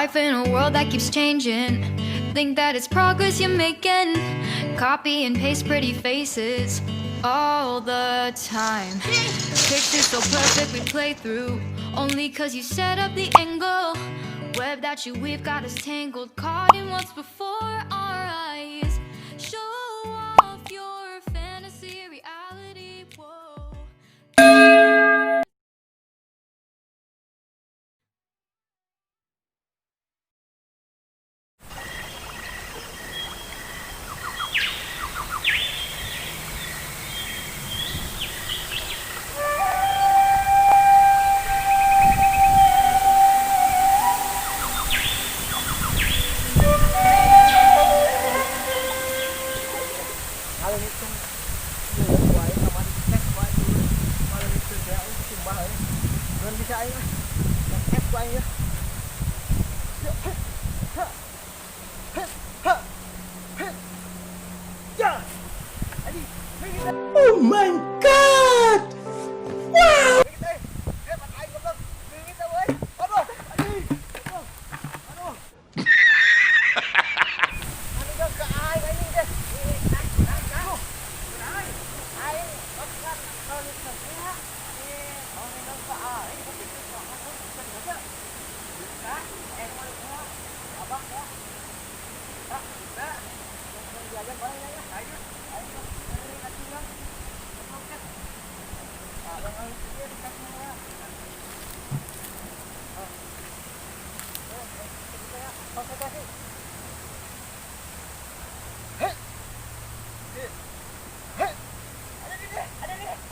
life in a world that keeps changing. Think that it's progress you're making. Copy and paste pretty faces all the time. Pictures so perfect we play through, only cause you set up the angle. Web that you weave got us tangled, caught in what's before our eyes. Show off your fantasy reality. Whoa. Oh my god! Wow!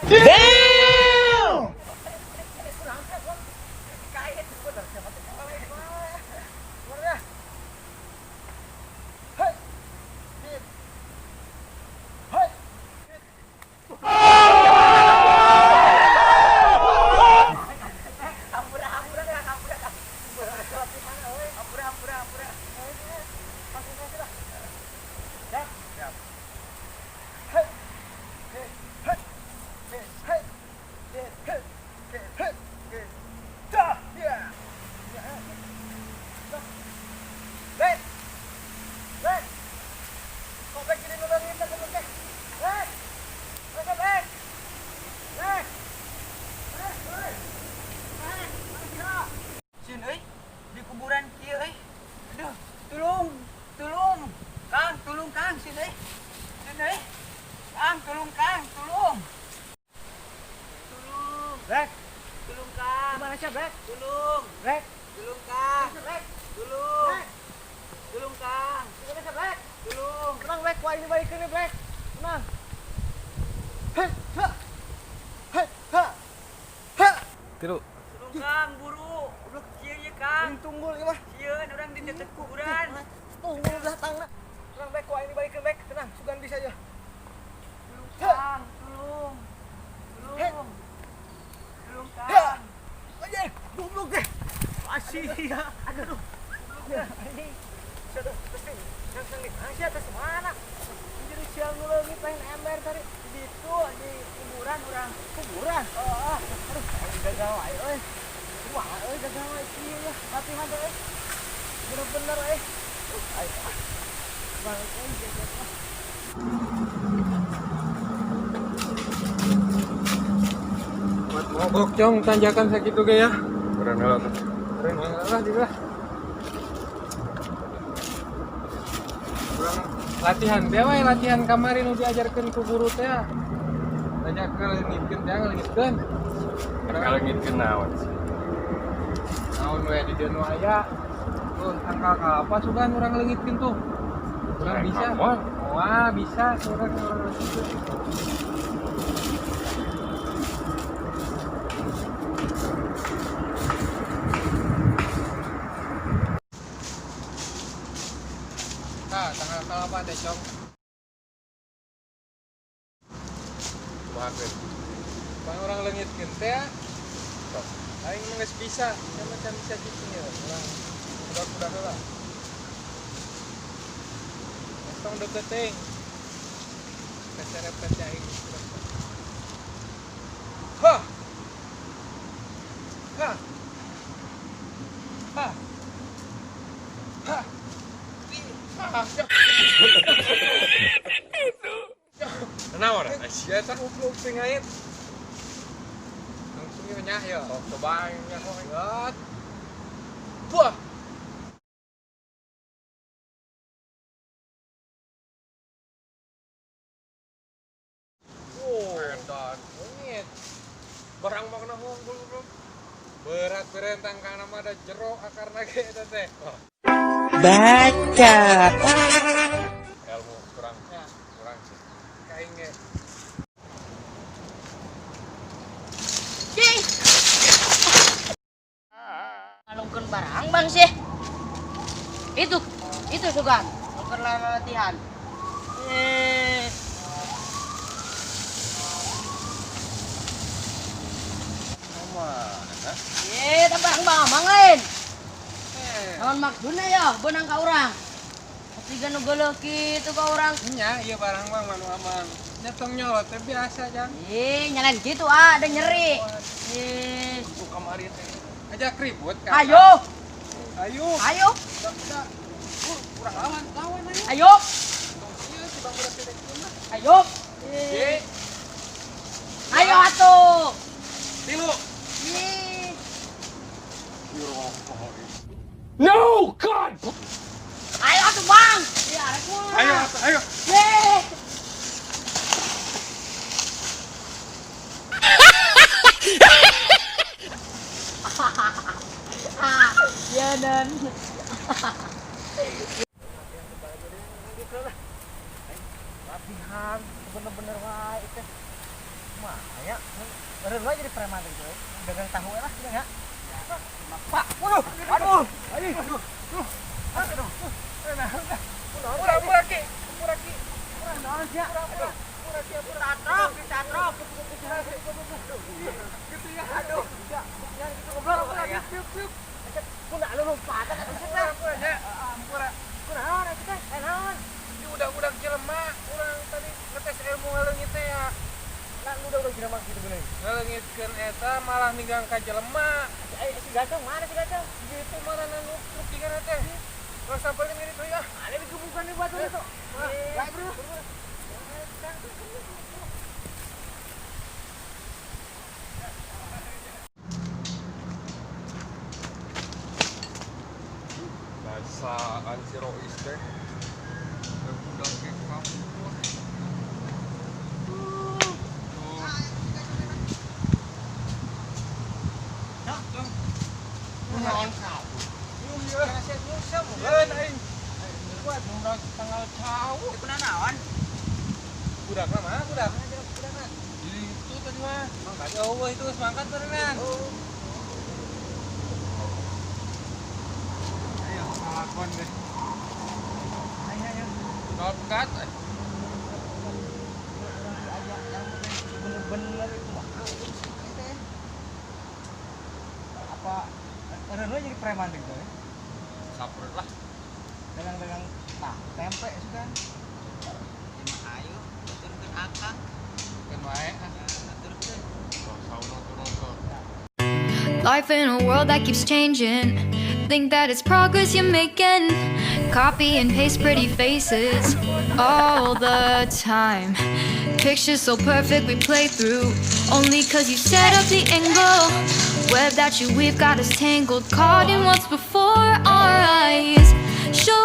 Damn! Black, tulung Kang. Gimana sih Black? Tulung. Black, tulung Kang. Black, tulung. Tulung Kang. Gimana sih Black? Tulung. Tenang Black, wah ini balikin nih Black. Tenang. Hei, ha. Hei, ha. Ha. Tiru. Tulung Kang, buru. Udah kieu ye Kang. Tunggul ieu mah. Sieun urang di deketku urang. Tunggul belah tangna. Tenang Black, wah ini balikin Black. Tenang, sugan bisa aja. Tulung Kang, tulung. Tulung. Tulung Kang. Ya. Anjing, goblok deh. Masih ya. Aduh. Ya, anjing. Sudah, testing. Sang nih. Asia atas mana? Jadi siang dulu nih pengen ember tadi. Di situ di kuburan urang. Kuburan. Oh, aduh, gagal wae euy. Wah, euy gagal wae ieu ya. Latihan teh euy. Bener-bener euy. Ayo. Balik euy jajan mah. Mogok cong tanjakan segitu ge ya. Keren banget. Keren banget lah juga. Kurang latihan teh we latihan kamari nu diajarkeun ku guru teh. Tanya ke leungitkeun teh leungitkeun. Leungitkeun naon sih? Naon we di dieu nu aya. Tuh tangkal ka apa sugan urang leungitkeun tuh. Urang bisa. Wah, bisa urang gitu. Tanggal kalapa teh cong. Bahagia. Bang orang leungitkeun teh. Aing mah geus bisa, nya macam bisa cicing ya. Urang budak-budak heula. Tong deket teh. Keserepet aing. Ha. Ha. Ha. Kenapa dah? Ya kan upluk sing ait. Langsung nyah ya. Coba nya kok ingat. Wah. Oh, edan. Ngit. Barang mah kena hunggul, Bro. Berat berentang kana mah ada jero akarna ge eta teh. Baca. Ilmu kurangnya, kurang sih. Kaing ge. Ngalungkeun barang bang sih. Itu sugan. Ngalungkeun latihan. Tambah mamang lain. Naon maksudna ya benang ka urang? Pasti ganu geuleuh kitu ka urang. Nya, ieu barang mah manu aman. Nyetong nyolot teh biasa jang. Nyalain gitu ada nyeri. Ku kamari teh. Ajak ribut kan. Ayo. Udah. Kurang lawan aja. Ayo. Tong ieu si Bang udah sedek mah. Ayo. Ayo atuh. Tilu. No, God! Ayo atuh bang. Ayo. Ya dan. Latihan bener-bener wae itu. Mah ya, bener wae jadi preman gitu. Dagang tahu lah gitu ya. Pak, waduh. Aduh. Murah ki. Naon sih? Tatrok. Gitu ya. Aduh. Ya, gitu goblok ya. Piuk. Kunaon lu lompat ka situ teh. Murah. Kunaon eta teh? Naon? Ini udah jelema, urang tadi ngetes ilmu ngaleungit teh ya. Lah lu udah jelema gitu geuning. Ngaleungitkeun eta malah ninggang ka jelema. Si gacang mana si gacang? Gitu mana nu truk digana teh. Urang sampeulin ini tuh ya. Ada di gebukan di batu itu. Baik, Bro. Basaan si Rois teh. Udah ke kampung. Naon kau? Bukan aing. Buat nomor tanggal cau. Di pernah naon? Budak mah, budak. Itu tadi mah. Mangkat eueuh itu geus mangkat berenang. Ayo, ngalakuan deh. Ayo. Shortcut. Bener-bener itu mah. Apa lu jadi preman gitu ya? Saprut lah. Dagang tempe sih kan. Ayo, turunkeun akang. Kan wae. Turunkeun. Life in a world that keeps changing. Think that it's progress you're making. Copy and paste pretty faces all the time. Pictures so perfect we play through. Only cause you set up the angle. Web that you weave got us tangled. Caught in what's before our eyes. Show